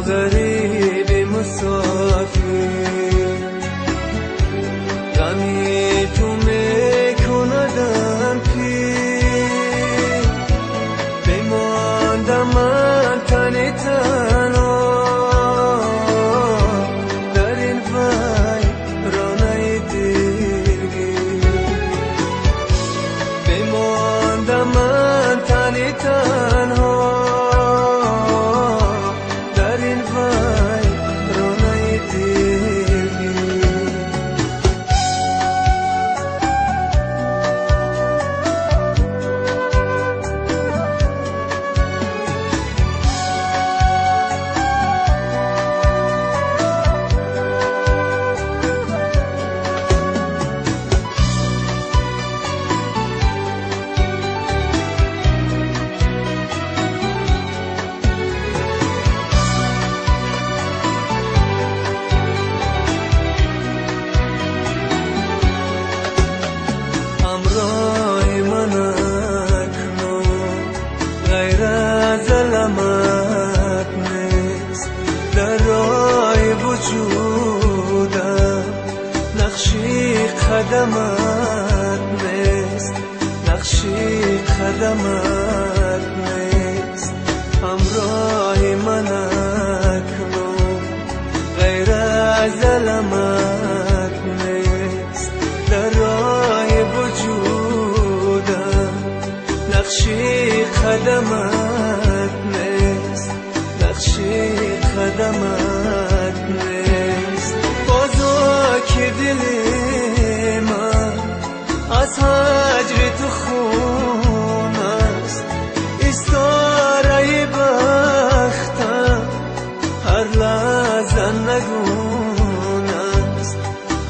غریب مسافر، غمی تو میکندم پیر، بماندم من تنی تنها در این ویرانه دلگیر، بماندم من تنی تنها در این ویرانه دلگیر. همراه من اکنون غیر از علامت نیست، در راه وجودم نقشی قدمت نیست، نقشی قدمت نیست. همراه من اکنون غیر از علامت نیست، در راه وجودم نقشی قدمت نیست، نقشی قدمت نیست. بازا که دل من از هجر تو خون است، استاره بختم هر لحظه نگون است،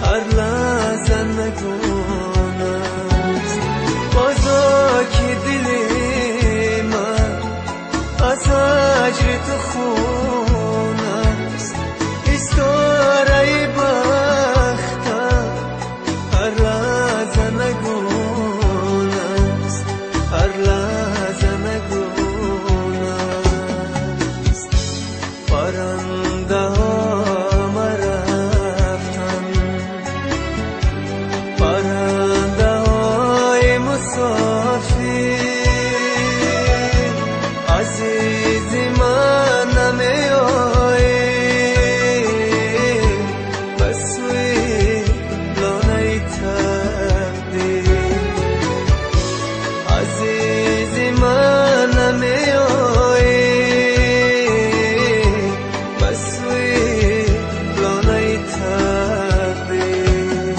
هر لحظه نگون است. بازا که دل من از هجر تو خون است، استاره بختم هر لحظه نگون است، هر لحظه نگون است. پرنده ها مرفتن، پرنده های مسافر، عزیز من نمی آیی به سوی لانه تقدیر، عزیز من نمی آیی به سوی لانه تقدیر.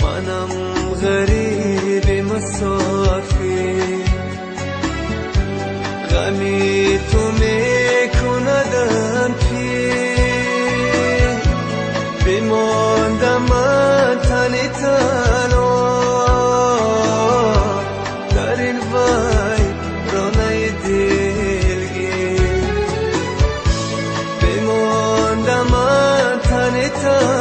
منم غریب مسافر، غمی تو میکندم پیر، بماندم من تنی تنها در این ویرانه دلگیر، بماندم من تنی تنها